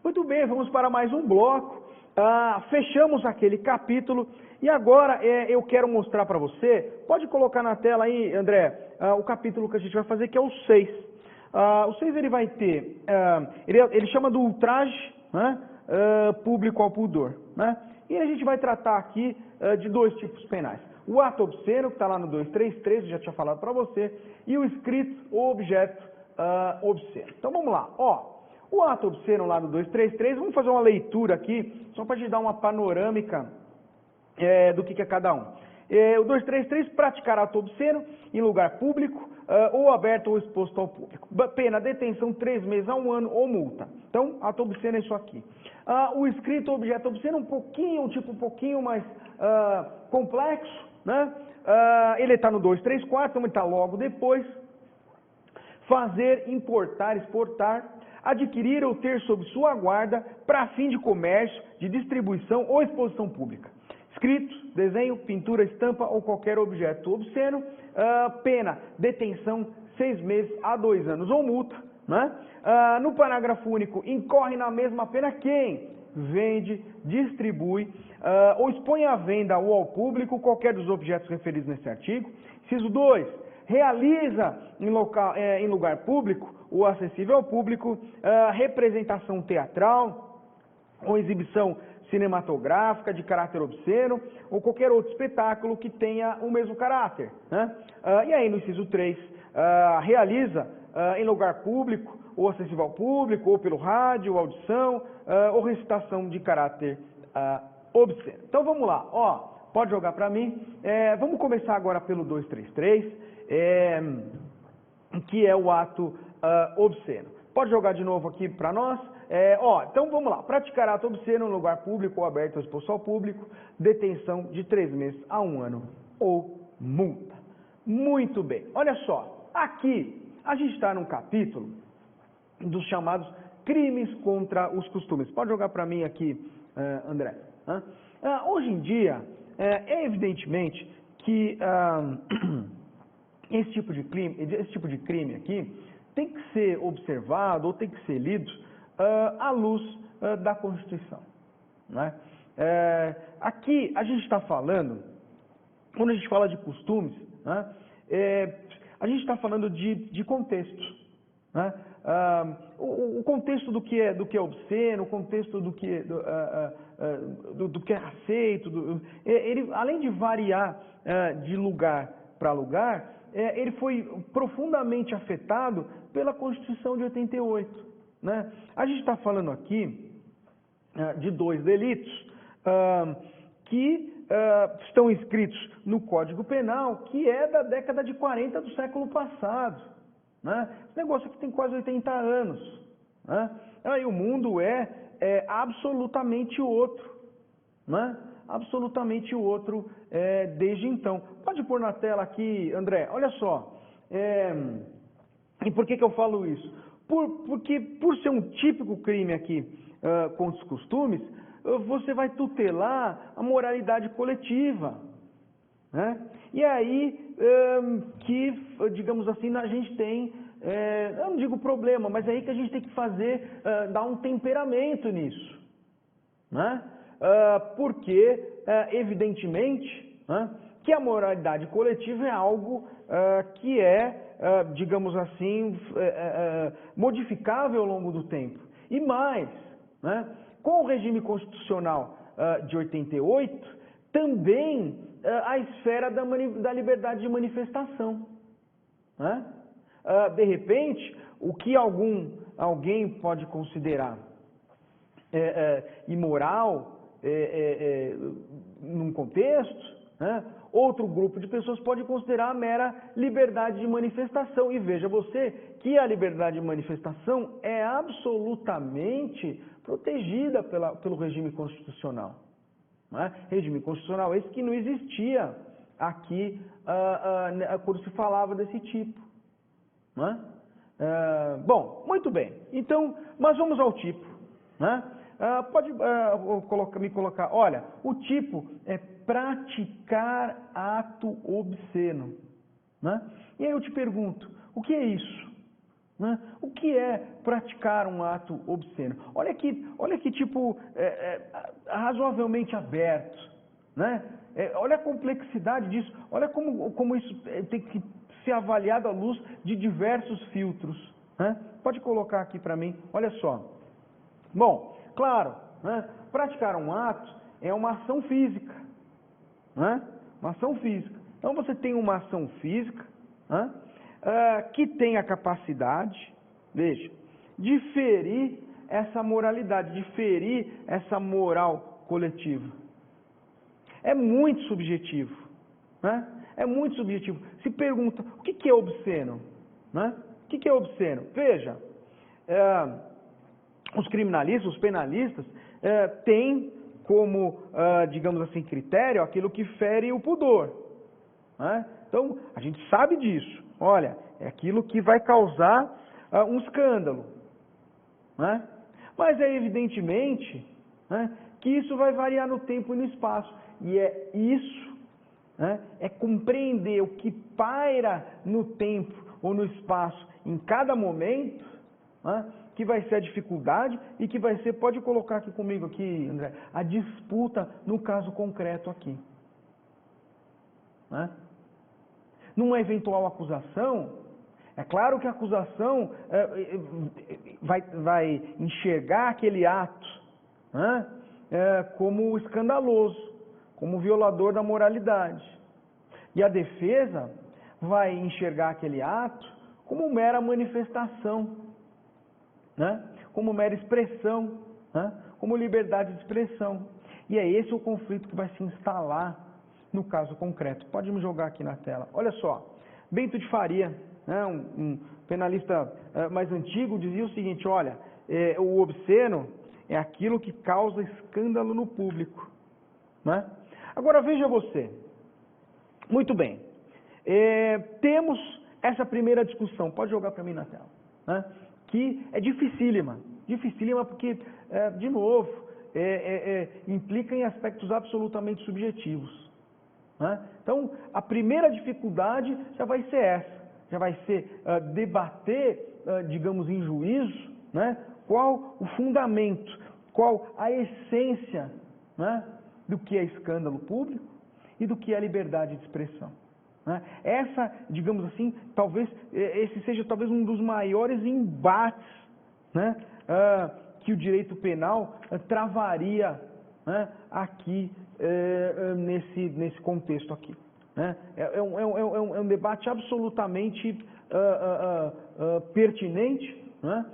Muito bem, vamos para mais um bloco. Fechamos aquele capítulo e agora eu quero mostrar para você, pode colocar na tela aí, André, o capítulo que a gente vai fazer, que é o 6. O 6 ele vai ter, ele chama do ultraje, né, público ao pudor, né? E a gente vai tratar aqui de dois tipos penais. O ato obsceno, que está lá no 233, eu já tinha falado para você, e o escrito ou objeto obsceno. Então vamos lá, o ato obsceno lá no 233, vamos fazer uma leitura aqui, só para te dar uma panorâmica do que é cada um. O 233, praticar ato obsceno em lugar público, ou aberto ou exposto ao público. Pena, detenção 3 meses a 1 ano ou multa. Então, ato obsceno é isso aqui. O escrito ou objeto obsceno um pouquinho mais complexo, né? Ele está no 234, então ele está logo depois. Fazer, importar, exportar, adquirir ou ter sob sua guarda para fim de comércio, de distribuição ou exposição pública. Escritos, desenho, pintura, estampa ou qualquer objeto obsceno, pena, detenção 6 meses a 2 anos ou multa, né? No parágrafo único, incorre na mesma pena quem vende, distribui ou expõe à venda ou ao público qualquer dos objetos referidos nesse artigo. Inciso 2, realiza em lugar público ou acessível ao público representação teatral ou exibição cinematográfica de caráter obsceno ou qualquer outro espetáculo que tenha o mesmo caráter, né? E aí no inciso 3, realiza em lugar público ou acessível ao público ou pelo rádio, ou audição ou recitação de caráter obsceno. Então vamos lá, pode jogar para mim. Vamos começar agora pelo 233, que é o ato obsceno. Pode jogar de novo aqui para nós. Então vamos lá. Praticar ato obsceno no lugar público ou aberto ou exposto ao público, detenção de 3 meses a 1 ano ou multa. Muito bem. Olha só, aqui a gente está num capítulo dos chamados crimes contra os costumes. Pode jogar para mim aqui, André. Hoje em dia, evidentemente que esse tipo de crime aqui tem que ser observado ou tem que ser lido à luz da Constituição, né? Aqui a gente está falando, quando a gente fala de costumes, né, a gente está falando de contexto, né? O contexto do que é obsceno, o contexto do que é aceito, ele, além de variar de lugar para lugar, ele foi profundamente afetado pela Constituição de 88. Né? A gente está falando aqui de 2 delitos que estão inscritos no Código Penal, que é da década de 40 do século passado. Né? Esse negócio aqui tem quase 80 anos. Né? Aí o mundo é absolutamente outro. Né? Absolutamente outro desde então. Pode pôr na tela aqui, André, olha só. E por que eu falo isso? Porque por ser um típico crime aqui contra os costumes, você vai tutelar a moralidade coletiva. Né? E aí que, digamos assim, a gente tem, eu não digo problema, mas é aí que a gente tem que dar um temperamento nisso. Né? Porque, evidentemente, né, que a moralidade coletiva é algo que digamos assim, modificável ao longo do tempo. E mais, né, com o regime constitucional de 88, também a esfera da liberdade de manifestação. Né? De repente, o que alguém pode considerar imoral num contexto, né? Outro grupo de pessoas pode considerar a mera liberdade de manifestação. E veja você que a liberdade de manifestação é absolutamente protegida pelo regime constitucional. Né? Regime constitucional esse que não existia aqui quando se falava desse tipo. Né? Bom, muito bem. Então, mas vamos ao tipo. Né? Pode me colocar, olha, o tipo é praticar ato obsceno. Né? E aí eu te pergunto, o que é isso? Né? O que é praticar um ato obsceno? Olha que tipo, razoavelmente aberto, né? Olha a complexidade disso, olha como isso tem que ser avaliado à luz de diversos filtros. Né? Pode colocar aqui para mim, olha só. Bom, claro, né? Praticar um ato é uma ação física, né? Uma ação física. Então você tem uma ação física, né? Que tem a capacidade, veja, de ferir essa moralidade, de ferir essa moral coletiva. É muito subjetivo, né? É muito subjetivo. Se pergunta, o que é obsceno? Né? O que é obsceno? Veja, os criminalistas, os penalistas, têm como, digamos assim, critério aquilo que fere o pudor. Né? Então, a gente sabe disso. Olha, é aquilo que vai causar um escândalo. Né? Mas é evidentemente, né, que isso vai variar no tempo e no espaço. E é isso, né, é compreender o que paira no tempo ou no espaço em cada momento, né, que vai ser a dificuldade e que vai ser, pode colocar aqui comigo, aqui, André, a disputa no caso concreto aqui. Né? Numa eventual acusação, é claro que a acusação vai enxergar aquele ato, né, como escandaloso, como violador da moralidade. E a defesa vai enxergar aquele ato como mera manifestação, né, como mera expressão, né, como liberdade de expressão. E é esse o conflito que vai se instalar no caso concreto. Pode me jogar aqui na tela. Olha só, Bento de Faria, né, um penalista mais antigo, dizia o seguinte, olha, o obsceno é aquilo que causa escândalo no público. Né? Agora veja você, muito bem, temos essa primeira discussão, pode jogar para mim na tela, né, que é dificílima porque, de novo, implica em aspectos absolutamente subjetivos. Né? Então, a primeira dificuldade já vai ser essa, já vai ser debater, digamos, em juízo, né, qual o fundamento, qual a essência, né, do que é escândalo público e do que é liberdade de expressão. Né? Essa, digamos assim, esse seja talvez um dos maiores embates, né, que o direito penal travaria, né, aqui nesse contexto aqui. Né? É um debate absolutamente pertinente, né,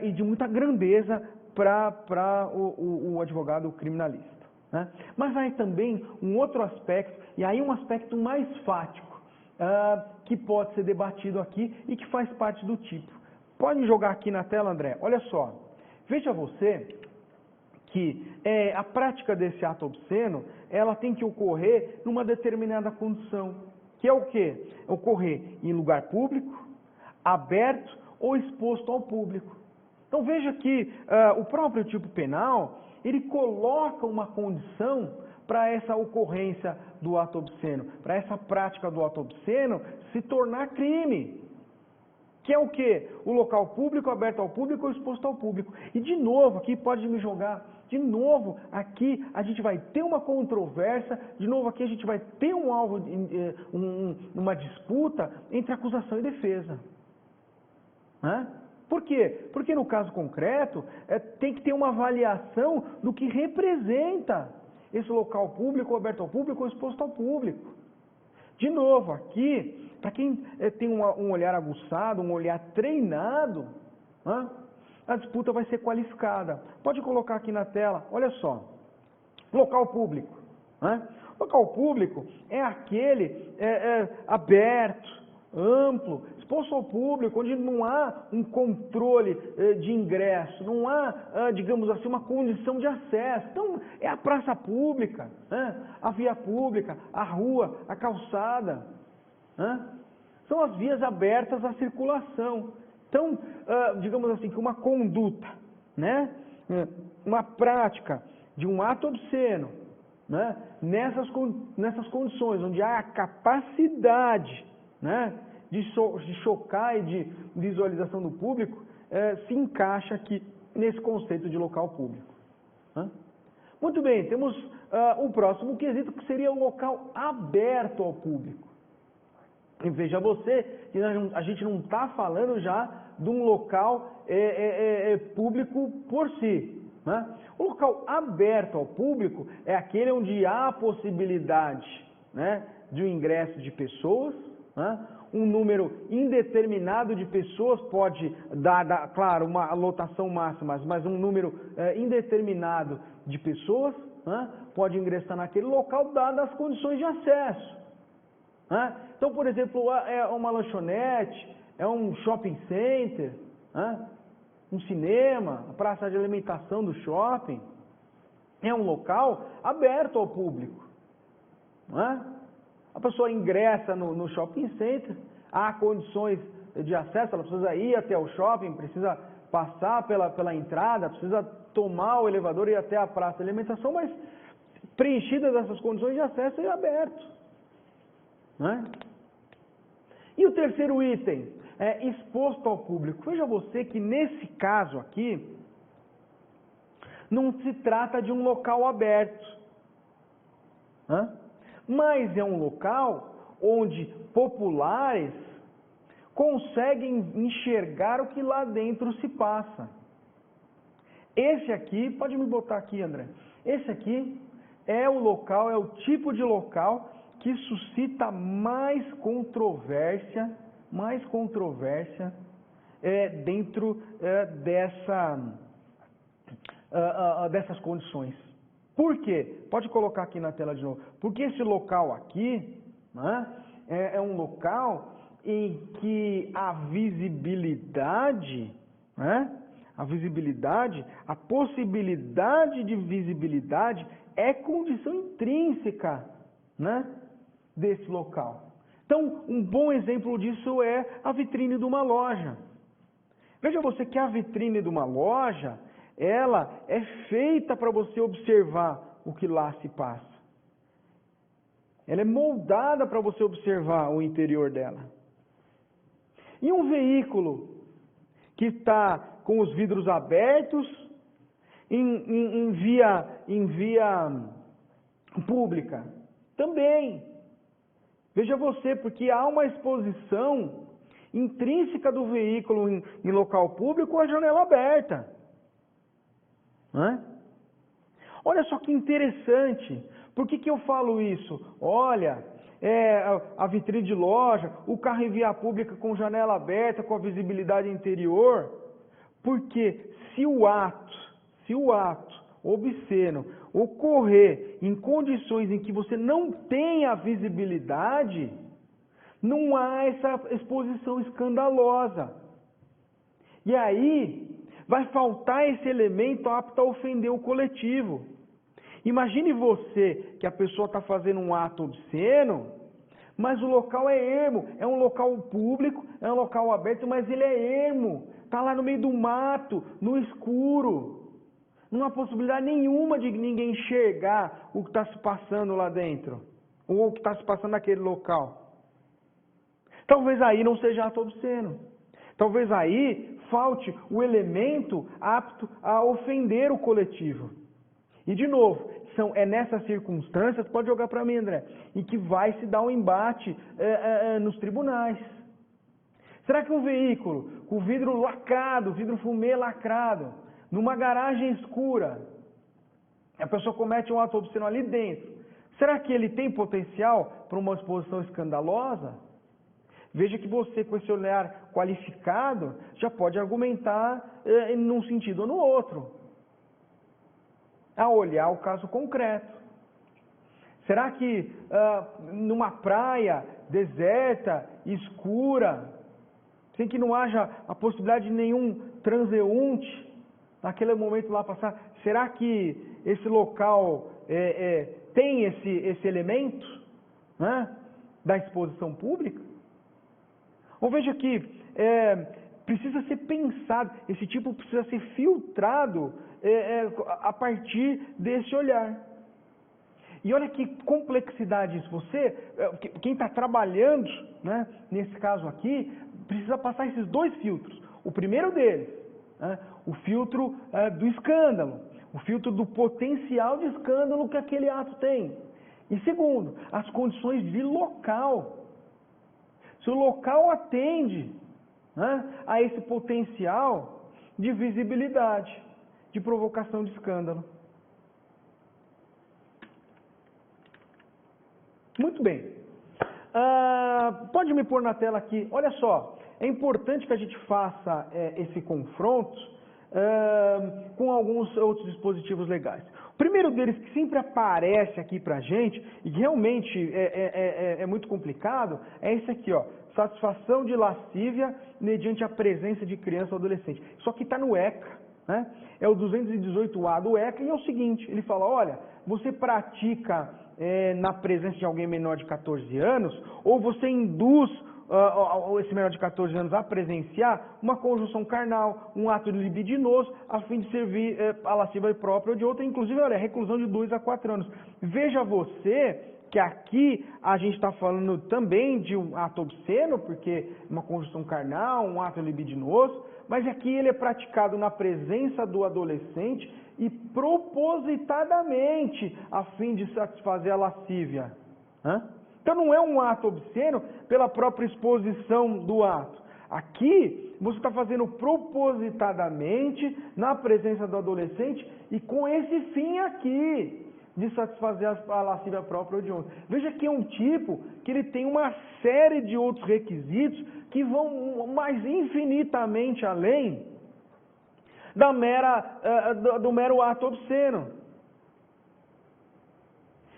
e de muita grandeza para o advogado criminalista. Né? Mas há também um outro aspecto, e aí um aspecto mais fático, que pode ser debatido aqui e que faz parte do tipo. Pode jogar aqui na tela, André? Olha só, veja você que a prática desse ato obsceno, ela tem que ocorrer numa determinada condição, que é o quê? Ocorrer em lugar público, aberto ou exposto ao público. Então veja que o próprio tipo penal, ele coloca uma condição para essa ocorrência do ato obsceno, para essa prática do ato obsceno se tornar crime. Que é o quê? O local público, aberto ao público ou exposto ao público. E de novo, aqui pode me jogar, de novo, aqui a gente vai ter uma controvérsia, de novo aqui a gente vai ter um alvo, uma disputa entre acusação e defesa. Né? Por quê? Porque no caso concreto, tem que ter uma avaliação do que representa esse local público, aberto ao público ou exposto ao público. De novo, aqui, para quem tem um olhar aguçado, um olhar treinado, né, a disputa vai ser qualificada. Pode colocar aqui na tela, olha só, local público. Né? Local público é aquele aberto, amplo, exposto ao público, onde não há um controle de ingresso, não há, digamos assim, uma condição de acesso. Então, é a praça pública, né? A via pública, a rua, a calçada. Né? São as vias abertas à circulação. Então, digamos assim, que uma conduta, né? Uma prática de um ato obsceno, né? Nessas condições, onde há a capacidade, né, de chocar e de visualização do público se encaixa aqui nesse conceito de local público. Muito bem, temos o próximo quesito, que seria o local aberto ao público. E veja você que a gente não está falando já de um local público por si. O local aberto ao público é aquele onde há a possibilidade de um ingresso de pessoas, um número indeterminado de pessoas pode dar, claro, uma lotação máxima, mas um número indeterminado de pessoas pode ingressar naquele local, dadas as condições de acesso. Então, por exemplo, é uma lanchonete, é um shopping center, um cinema, a praça de alimentação do shopping, é um local aberto ao público. A pessoa ingressa no shopping center, há condições de acesso, ela precisa ir até o shopping, precisa passar pela entrada, precisa tomar o elevador e ir até a praça de alimentação, mas preenchidas essas condições de acesso, é aberto. E o terceiro item é exposto ao público. Veja você que nesse caso aqui, não se trata de um local aberto, mas é um local onde populares conseguem enxergar o que lá dentro se passa. Esse aqui, pode me botar aqui, André, esse aqui é o local, é o tipo de local que suscita mais controvérsia dentro dessas condições. Por quê? Pode colocar aqui na tela de novo. Porque esse local aqui é um local em que a visibilidade, a possibilidade de visibilidade é condição intrínseca, desse local. Então, um bom exemplo disso é a vitrine de uma loja. Veja você que a vitrine de uma loja, ela é feita para você observar o que lá se passa. Ela é moldada para você observar o interior dela. E um veículo que está com os vidros abertos em via pública, também. Veja você, porque há uma exposição intrínseca do veículo em local público com a janela aberta. Olha só que interessante. Por que eu falo isso? Olha, a vitrine de loja, o carro em via pública com janela aberta, com a visibilidade interior. Porque se o ato obsceno ocorrer em condições em que você não tem a visibilidade, não há essa exposição escandalosa. E aí vai faltar esse elemento apto a ofender o coletivo. Imagine você que a pessoa está fazendo um ato obsceno, mas o local é ermo, é um local público, é um local aberto, mas ele é ermo, está lá no meio do mato, no escuro. Não há possibilidade nenhuma de ninguém enxergar o que está se passando lá dentro, ou o que está se passando naquele local. Talvez aí não seja ato obsceno. Talvez aí falte o elemento apto a ofender o coletivo. E de novo, é nessas circunstâncias, pode jogar para mim, André, em que vai se dar um embate nos tribunais. Será que um veículo com vidro lacrado, vidro fumê lacrado, numa garagem escura, a pessoa comete um ato obsceno ali dentro, será que ele tem potencial para uma exposição escandalosa? Veja que você, com esse olhar qualificado, já pode argumentar num sentido ou no outro, a olhar o caso concreto. Será que numa praia deserta, escura, sem que não haja a possibilidade de nenhum transeunte naquele momento lá passar, será que esse local tem esse elemento da exposição pública? Ou veja que precisa ser pensado, esse tipo precisa ser filtrado a partir desse olhar. E olha que complexidade isso. Você, quem está trabalhando, né, nesse caso aqui, precisa passar esses dois filtros. O primeiro deles, né, o filtro do escândalo, o filtro do potencial de escândalo que aquele ato tem. E segundo, as condições de local. Se o local atende, né, a esse potencial de visibilidade, de provocação de escândalo. Muito bem. Pode me pôr na tela aqui. Olha só, é importante que a gente faça esse confronto com alguns outros dispositivos legais. O primeiro deles que sempre aparece aqui pra gente, e que realmente é muito complicado, é esse aqui, ó. Satisfação de lascívia mediante a presença de criança ou adolescente. Isso aqui está no ECA, né? É o 218A do ECA, e é o seguinte, ele fala, olha, você pratica na presença de alguém menor de 14 anos, ou você induz esse menor de 14 anos a presenciar uma conjunção carnal, um ato libidinoso, a fim de servir a lascívia própria ou de outra, inclusive, olha, reclusão de 2 a 4 anos. Veja você que aqui a gente está falando também de um ato obsceno, porque uma conjunção carnal, um ato libidinoso, mas aqui ele é praticado na presença do adolescente e propositadamente a fim de satisfazer a lascívia. Então não é um ato obsceno pela própria exposição do ato. Aqui você está fazendo propositadamente na presença do adolescente e com esse fim aqui de satisfazer a lascívia própria ou de outra. Veja que é um tipo que ele tem uma série de outros requisitos que vão mais infinitamente além do mero ato obsceno.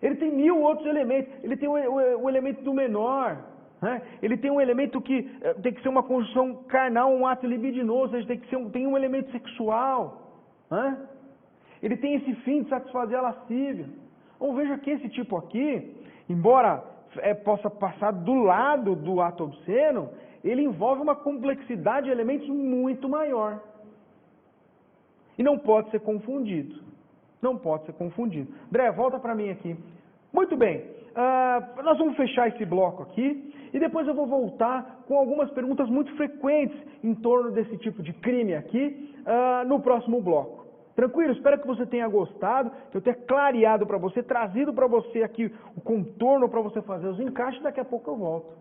Ele tem 1000 outros elementos. Ele tem o elemento do menor, né? Ele tem um elemento que tem que ser uma conjunção carnal, um ato libidinoso, tem um elemento sexual, né? Ele tem esse fim de satisfazer a lascívia. Então veja que esse tipo aqui, embora possa passar do lado do ato obsceno, ele envolve uma complexidade de elementos muito maior. E não pode ser confundido. Não pode ser confundido. André, volta para mim aqui. Muito bem. Nós vamos fechar esse bloco aqui e depois eu vou voltar com algumas perguntas muito frequentes em torno desse tipo de crime aqui no próximo bloco. Tranquilo? Espero que você tenha gostado, que eu tenha clareado para você, trazido para você aqui o contorno para você fazer os encaixes. Daqui a pouco eu volto.